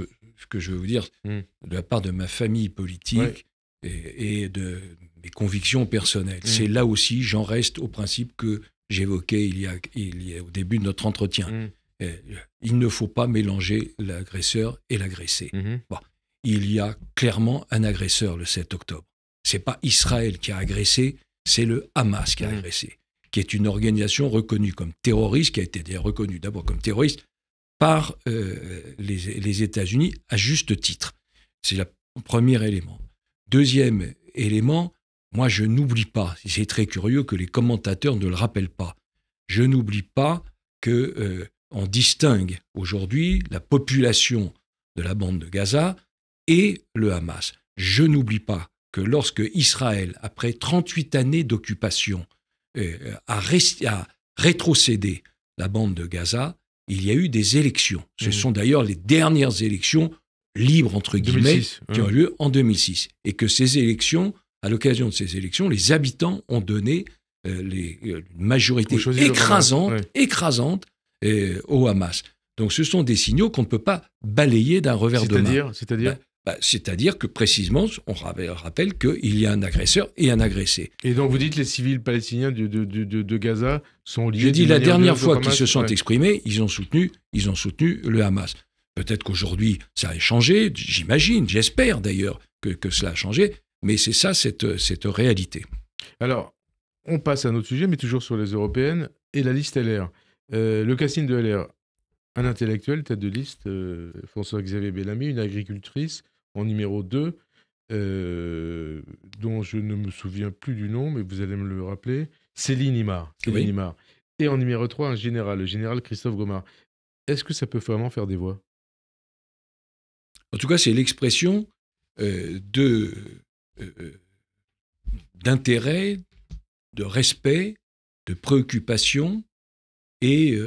que je veux vous dire, de la part de ma famille politique et de mes convictions personnelles, c'est là aussi, j'en reste au principe que j'évoquais il y a au début de notre entretien. Il ne faut pas mélanger l'agresseur et l'agressé. Bon, il y a clairement un agresseur le 7 octobre. Ce n'est pas Israël qui a agressé, c'est le Hamas qui a agressé, qui est une organisation reconnue comme terroriste, qui a été d'ailleurs reconnue d'abord comme terroriste par les États-Unis à juste titre. C'est le premier élément. Deuxième élément, moi je n'oublie pas, c'est très curieux que les commentateurs ne le rappellent pas, je n'oublie pas que... on distingue aujourd'hui la population de la bande de Gaza et le Hamas. Je n'oublie pas que lorsque Israël, après 38 années d'occupation, a rétrocédé la bande de Gaza, il y a eu des élections. Ce sont d'ailleurs les dernières élections libres, entre guillemets, 2006, qui ont eu lieu en 2006. Et que ces élections, à l'occasion de ces élections, les habitants ont donné une majorité écrasante au Hamas. Donc ce sont des signaux qu'on ne peut pas balayer d'un revers de main. C'est-à-dire que précisément, on rappelle qu'il y a un agresseur et un agressé. Et donc vous dites que les civils palestiniens de Gaza sont liés... Je dis la dernière fois qu'ils se sont exprimés, ils ont soutenu le Hamas. Peut-être qu'aujourd'hui ça a changé, j'imagine, j'espère d'ailleurs que cela a changé, mais c'est ça cette réalité. Alors, on passe à un autre sujet, mais toujours sur les européennes, et la liste LR. Le casting de LR, un intellectuel, tête de liste, François-Xavier Bellamy, une agricultrice en numéro 2, dont je ne me souviens plus du nom, mais vous allez me le rappeler, Céline Imard. Et en numéro 3, un général, le général Christophe Gomard. Est-ce que ça peut vraiment faire des voix ? En tout cas, c'est l'expression d'intérêt, de respect, de préoccupation et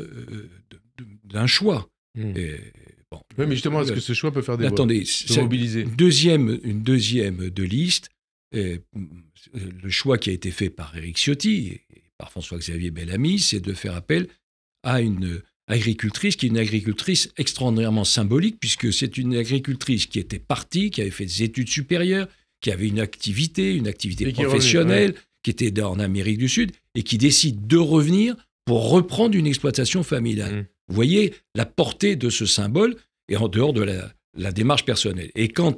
d'un choix. Oui, mais justement, est-ce que ce choix peut faire des voix ? Attendez, mobiliser. Une deuxième de liste, le choix qui a été fait par Éric Ciotti et par François-Xavier Bellamy, c'est de faire appel à une agricultrice qui est une agricultrice extraordinairement symbolique, puisque c'est une agricultrice qui était partie, qui avait fait des études supérieures, qui avait une activité professionnelle, qui était en Amérique du Sud, et qui décide de revenir pour reprendre une exploitation familiale. Vous voyez la portée de ce symbole, et en dehors de la démarche personnelle. Et quant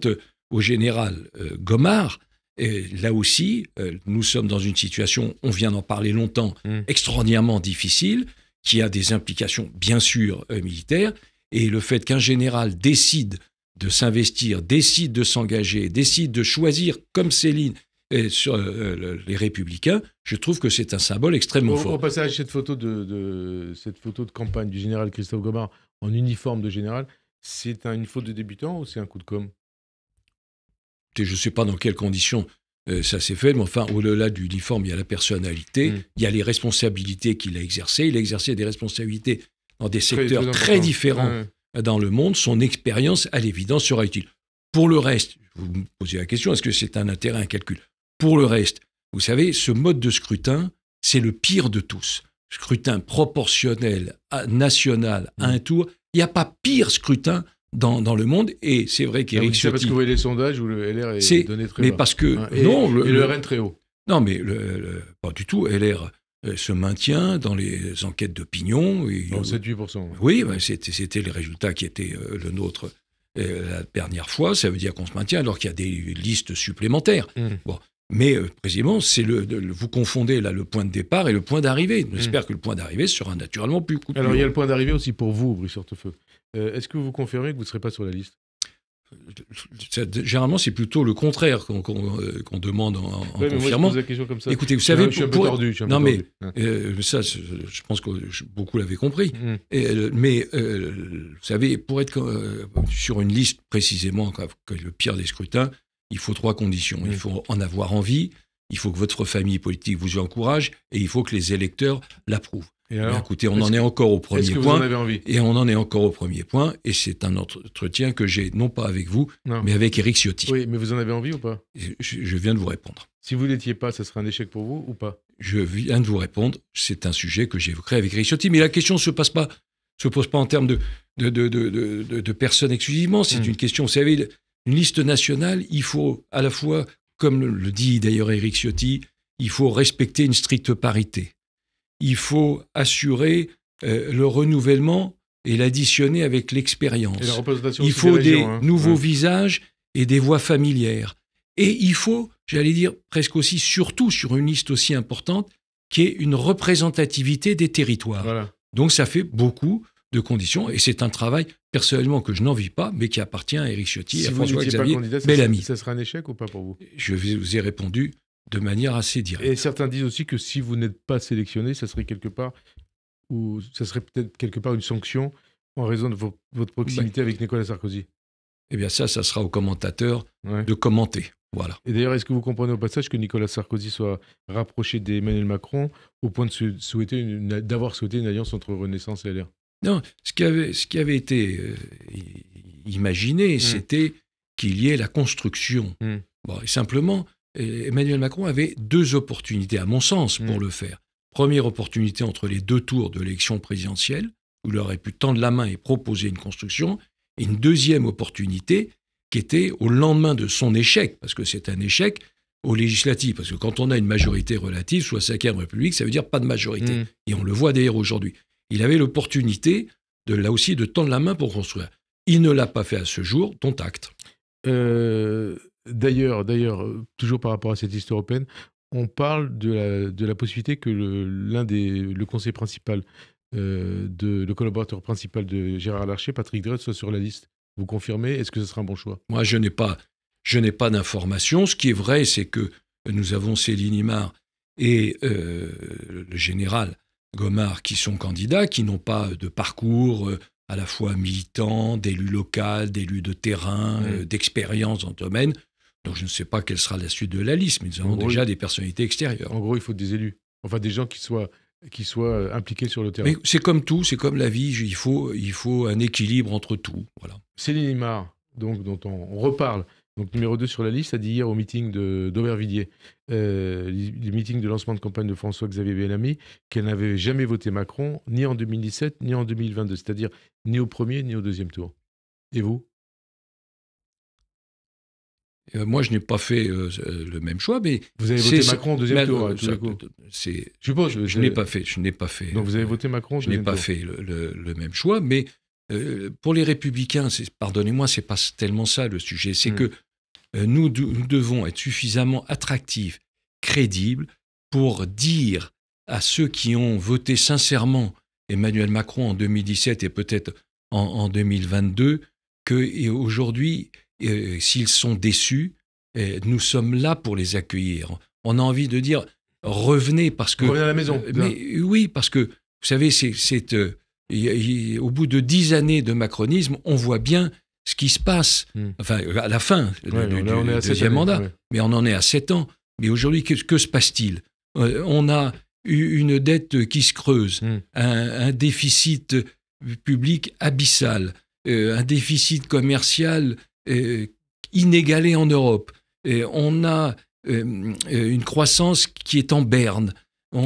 au général Gomard, là aussi, nous sommes dans une situation, on vient d'en parler longtemps, extraordinairement difficile, qui a des implications, bien sûr, militaires. Et le fait qu'un général décide de s'investir, décide de s'engager, décide de choisir, comme Céline, sur les Républicains, je trouve que c'est un symbole extrêmement fort. Au passage, cette photo de campagne du général Christophe Gomard en uniforme de général, c'est une faute de débutant ou c'est un coup de com'? Je ne sais pas dans quelles conditions ça s'est fait, mais enfin, au-delà du uniforme, il y a la personnalité, il y a les responsabilités qu'il a exercées. Il a exercé des responsabilités dans des secteurs très différents dans le monde. Son expérience, à l'évidence, sera utile. Pour le reste, vous me posez la question, est-ce que c'est un intérêt, un calcul? Pour le reste, vous savez, ce mode de scrutin, c'est le pire de tous. Scrutin proportionnel, national, à un tour. Il n'y a pas pire scrutin dans le monde, et c'est vrai qu'Éric Ciotti... C'est parce que vous voyez les sondages où le LR est donné très bas. Mais parce que... Et le RN très haut. Non, mais pas du tout. LR se maintient dans les enquêtes d'opinion. 7-8%. Oui, c'était les résultats qui étaient le nôtre la dernière fois. Ça veut dire qu'on se maintient alors qu'il y a des listes supplémentaires. Bon. Mais précisément, vous confondez là le point de départ et le point d'arrivée. J'espère que le point d'arrivée sera naturellement plus coûteux. Alors il y a le point d'arrivée aussi pour vous, Brice Hortefeux. Est-ce que vous confirmez que vous ne serez pas sur la liste? Généralement, c'est plutôt le contraire qu'on demande en confirmant. Moi, je pose la question comme ça. Écoutez, vous savez, je suis un peu tordu. Ça, je pense que beaucoup l'avaient compris. Mais vous savez, pour être sur une liste précisément, que le pire des scrutins, il faut 3 conditions. Il faut en avoir envie, il faut que votre famille politique vous y encourage, et il faut que les électeurs l'approuvent. Écoutez, on en est encore au premier point. Est-ce que vous en avez envie ? Et on en est encore au premier point, et c'est un entretien que j'ai, non pas avec vous, mais avec Éric Ciotti. Oui, mais vous en avez envie ou pas ? Je viens de vous répondre. Si vous ne l'étiez pas, ça serait un échec pour vous ou pas ? Je viens de vous répondre, c'est un sujet que j'évoquerai avec Éric Ciotti, mais la question ne se pose pas en termes de personnes exclusivement, c'est une question, vous savez, une liste nationale, il faut à la fois, comme le dit d'ailleurs Éric Ciotti, il faut respecter une stricte parité. Il faut assurer le renouvellement et l'additionner avec l'expérience. Et la représentation il faut des régions, nouveaux visages et des voix familières. Et il faut, j'allais dire presque aussi, surtout sur une liste aussi importante, qui est une représentativité des territoires. Voilà. Donc ça fait beaucoup de conditions, et c'est un travail, personnellement, que je n'envie pas, mais qui appartient à Éric Ciotti et à François-Xavier Bellamy. Ça serait un échec ou pas pour vous ? Je vous ai répondu de manière assez directe. Et certains disent aussi que si vous n'êtes pas sélectionné, ça serait quelque part, ou ça serait peut-être quelque part une sanction en raison de votre proximité avec Nicolas Sarkozy. Eh bien ça sera aux commentateurs de commenter. Voilà. Et d'ailleurs, est-ce que vous comprenez au passage que Nicolas Sarkozy soit rapproché d'Emmanuel Macron au point d'avoir souhaité une alliance entre Renaissance et LR ? Non, ce qui avait été imaginé, c'était qu'il y ait la construction. Bon, et simplement, Emmanuel Macron avait 2 opportunités, à mon sens, pour le faire. Première opportunité entre les 2 tours de l'élection présidentielle, où il aurait pu tendre la main et proposer une construction, et une deuxième opportunité qui était au lendemain de son échec, parce que c'est un échec aux législatives, parce que quand on a une majorité relative, sous la 5e République, ça veut dire pas de majorité. Et on le voit d'ailleurs aujourd'hui. Il avait l'opportunité, là aussi, de tendre la main pour construire. Il ne l'a pas fait à ce jour, dont acte. D'ailleurs, toujours par rapport à cette liste européenne, on parle de la possibilité que le conseiller principal, le collaborateur principal de Gérard Larcher, Patrick Draud, soit sur la liste. Vous confirmez ? Est-ce que ce sera un bon choix ? Moi, je n'ai pas d'informations. Ce qui est vrai, c'est que nous avons Céline Imard et le général Gomard qui sont candidats, qui n'ont pas de parcours à la fois militant, d'élu local, d'élu de terrain, d'expérience dans le domaine. Donc je ne sais pas quelle sera la suite de la liste, mais nous avons déjà des personnalités extérieures. En gros, il faut des élus, enfin des gens qui soient impliqués sur le terrain. Mais c'est comme tout, c'est comme la vie, il faut un équilibre entre tout. Voilà. Céline Imard, donc, dont on reparle, donc numéro 2 sur la liste, a dit hier au meeting d'Aubervilliers, le meeting de lancement de campagne de François-Xavier Bellamy, qu'elle n'avait jamais voté Macron, ni en 2017, ni en 2022, c'est-à-dire ni au premier, ni au deuxième tour. Et vous ? Moi, je n'ai pas fait le même choix, mais... Vous avez voté Macron au deuxième tour, à tous les coups. Je n'ai pas fait. Donc vous avez voté Macron au deuxième tour. Je n'ai pas fait le même choix, mais pour les Républicains, pardonnez-moi, c'est pas tellement ça le sujet, c'est que nous devons être suffisamment attractifs, crédibles, pour dire à ceux qui ont voté sincèrement Emmanuel Macron en 2017 et peut-être en 2022, qu'aujourd'hui, s'ils sont déçus, nous sommes là pour les accueillir. On a envie de dire, revenez, parce que... Revenez à la maison. Mais, oui, parce que, vous savez, au bout de 10 années de macronisme, on voit bien ce qui se passe, enfin, à la fin du deuxième mandat, mais on en est à 7 ans. Mais aujourd'hui, que se passe-t-il? On a une dette qui se creuse, un déficit public abyssal, un déficit commercial inégalé en Europe. On a une croissance qui est en berne.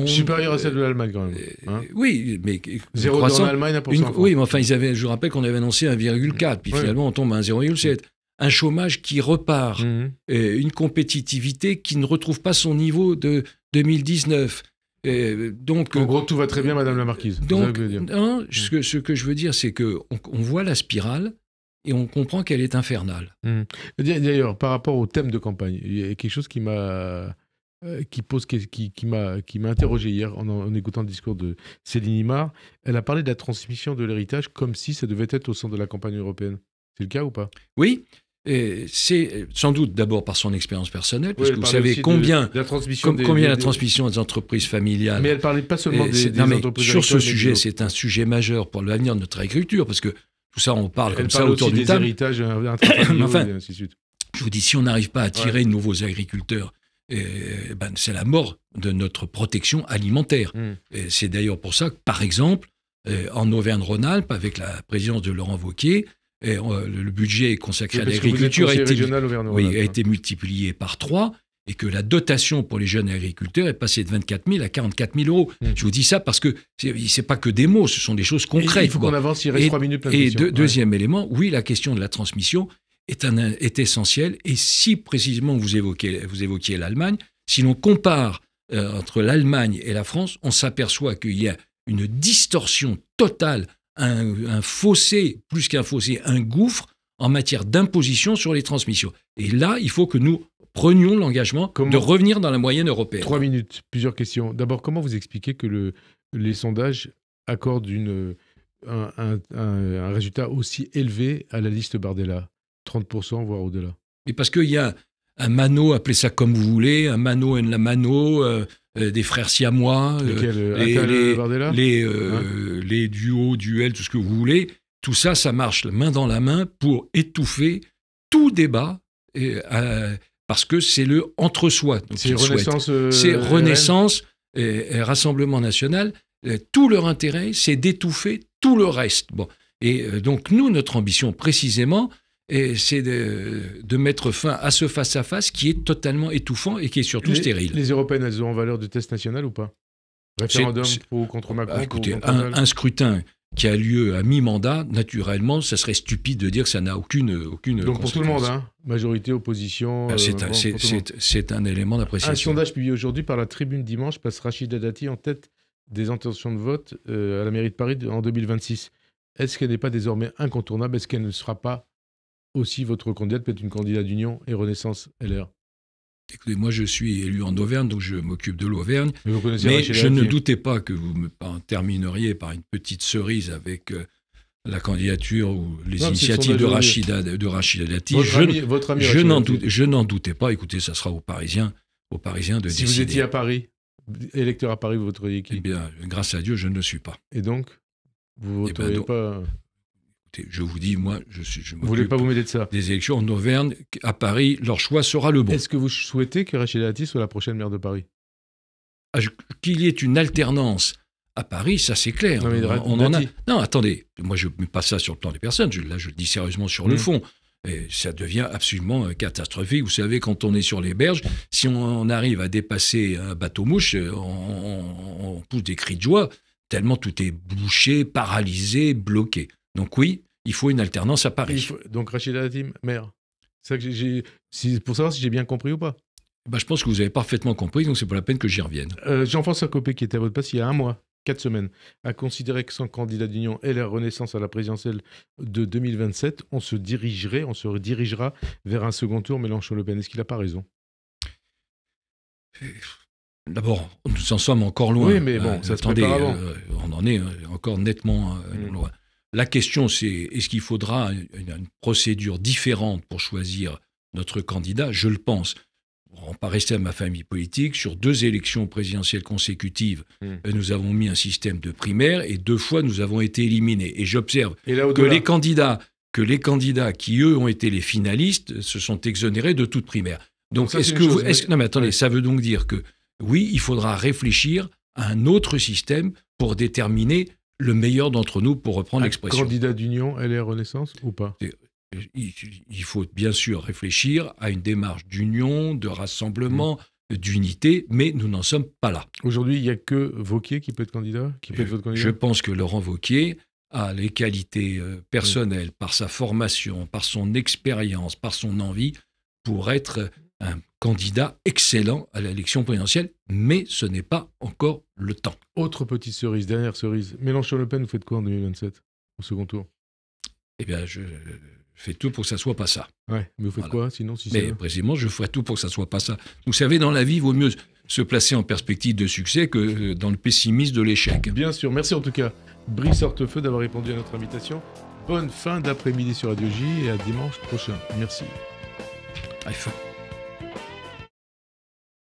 Supérieure à celle de l'Allemagne, quand même. Hein, oui, mais... 0,2 en Allemagne, 1% en France. Oui, mais enfin, je rappelle qu'on avait annoncé 1,4, puis finalement, on tombe à 1,07. Un chômage qui repart, une compétitivité qui ne retrouve pas son niveau de 2019. Donc, en gros, tout va très bien, Madame la Marquise. Donc, ce que je veux dire, c'est qu'on voit la spirale et on comprend qu'elle est infernale. D'ailleurs, par rapport au thème de campagne, il y a quelque chose qui m'a interrogé hier en écoutant le discours de Céline Imard. Elle a parlé de la transmission de l'héritage comme si ça devait être au centre de la campagne européenne. C'est le cas ou pas? Oui. C'est sans doute d'abord par son expérience personnelle, parce que vous savez combien la transmission des entreprises familiales. Mais elle ne parlait pas seulement des entreprises. Sur ce sujet, c'est un sujet majeur pour l'avenir de notre agriculture, parce que tout ça, on parle comme ça autour d'une table. Héritages intrafamiliaux, enfin, et ainsi de suite. Je vous dis, si on n'arrive pas à attirer de nouveaux agriculteurs, c'est la mort de notre protection alimentaire. C'est d'ailleurs pour ça que, par exemple, en Auvergne-Rhône-Alpes, avec la présidence de Laurent Wauquiez, le budget consacré à l'agriculture a été multiplié par 3 et que la dotation pour les jeunes agriculteurs est passée de 24 000 à 44 000 euros. Je vous dis ça parce que c'est pas que des mots, ce sont des choses concrètes. Il faut qu'on avance, il reste 3 minutes. Et deuxième élément, oui, la question de la transmission est essentielle. Et si précisément vous évoquiez l'Allemagne, si l'on compare entre l'Allemagne et la France, on s'aperçoit qu'il y a une distorsion totale, un fossé, plus qu'un fossé, un gouffre en matière d'imposition sur les transmissions. Et là, il faut que nous prenions l'engagement de revenir dans la moyenne européenne. 3 minutes, plusieurs questions. D'abord, comment vous expliquez que les sondages accordent un résultat aussi élevé à la liste Bardella, 30%, voire au-delà? Et parce qu'il y a un mano, appelez ça comme vous voulez, un mano et la mano, des frères siamois, les duos, duels, tout ce que vous voulez. Tout ça, ça marche main dans la main pour étouffer tout débat, parce que c'est le entre-soi. C'est Renaissance. C'est Renaissance, Rassemblement National. Tout leur intérêt, c'est d'étouffer tout le reste. Bon. Et donc, nous, notre ambition, précisément, c'est de mettre fin à ce face-à-face qui est totalement étouffant et qui est surtout stérile. Les Européennes, elles ont valeur de test national ou pas? Référendum pour ou contre Macron? Écoutez, un scrutin qui a lieu à mi-mandat, naturellement, ça serait stupide de dire que ça n'a aucune donc pour tout le monde, hein, majorité, opposition... c'est un élément d'appréciation. Un sondage publié aujourd'hui par la Tribune dimanche place Rachida Dati en tête des intentions de vote à la mairie de Paris en 2026. Est-ce qu'elle n'est pas désormais incontournable? Est-ce qu'elle ne sera pas aussi votre candidate, peut-être une candidate d'Union et Renaissance LR? Écoutez, moi je suis élu en Auvergne, donc je m'occupe de l'Auvergne. Mais je ne doutais pas que vous me termineriez par une petite cerise avec la candidature ou les initiatives de Rachida Dati. Votre ami je n'en doutais pas. Écoutez, ça sera aux Parisiens de décider. Si vous étiez à Paris, électeur à Paris, vous voteriez qui? Eh bien, grâce à Dieu, je ne le suis pas. Et donc, vous ne voteriez pas... Je vous dis, moi, je vous voulez pas vous mêler de ça? Des élections en Auvergne, à Paris, leur choix sera le bon. Est-ce que vous souhaitez que Rachida Dati soit la prochaine maire de Paris? Qu'il y ait une alternance à Paris, ça c'est clair. On en a. Non, attendez, moi je ne mets pas ça sur le plan des personnes. Là, je le dis sérieusement sur le fond. Et ça devient absolument catastrophique. Vous savez, quand on est sur les berges, si on arrive à dépasser un bateau-mouche, on pousse des cris de joie, tellement tout est bouché, paralysé, bloqué. Donc oui, il faut une alternance à Paris. Donc Rachida Dati, maire. C'est pour savoir si j'ai bien compris ou pas. Je pense que vous avez parfaitement compris, donc c'est pas la peine que j'y revienne. Jean-François Copé, qui était à votre place il y a 1 mois, 4 semaines, a considéré que sans candidat d'Union LR Renaissance à la présidentielle de 2027, on se dirigera vers un second tour Mélenchon-Le Pen. Est-ce qu'il n'a pas raison? D'abord, nous en sommes encore loin. Oui, mais bon, ça se prépare avant. On en est encore nettement loin. La question, c'est est-ce qu'il faudra une procédure différente pour choisir notre candidat? Je le pense. On ne va pas rester à ma famille politique. Sur 2 élections présidentielles consécutives, nous avons mis un système de primaire et 2 fois, nous avons été éliminés. Et j'observe que les candidats qui, eux, ont été les finalistes, se sont exonérés de toute primaire. Donc, non, mais attendez, ça veut donc dire que, oui, il faudra réfléchir à un autre système pour déterminer le meilleur d'entre nous, pour reprendre l'expression. Candidat d'union, LR Renaissance ou pas ? Il faut bien sûr réfléchir à une démarche d'union, de rassemblement, d'unité, mais nous n'en sommes pas là. Aujourd'hui, il n'y a que Wauquiez qui peut être candidat, votre candidat ? Je pense que Laurent Wauquiez a les qualités personnelles, par sa formation, par son expérience, par son envie, pour être un candidat excellent à l'élection présidentielle, mais ce n'est pas encore le temps. Autre petite cerise, dernière cerise. Mélenchon-Le Pen, vous faites quoi en 2027, au second tour ? Eh bien, je fais tout pour que ça ne soit pas ça. Ouais, mais vous faites quoi sinon Mais précisément, je ferai tout pour que ça ne soit pas ça. Vous savez, dans la vie, il vaut mieux se placer en perspective de succès que dans le pessimisme de l'échec. Bien sûr, merci en tout cas, Brice Hortefeux, d'avoir répondu à notre invitation. Bonne fin d'après-midi sur Radio J et à dimanche prochain. Merci. iPhone.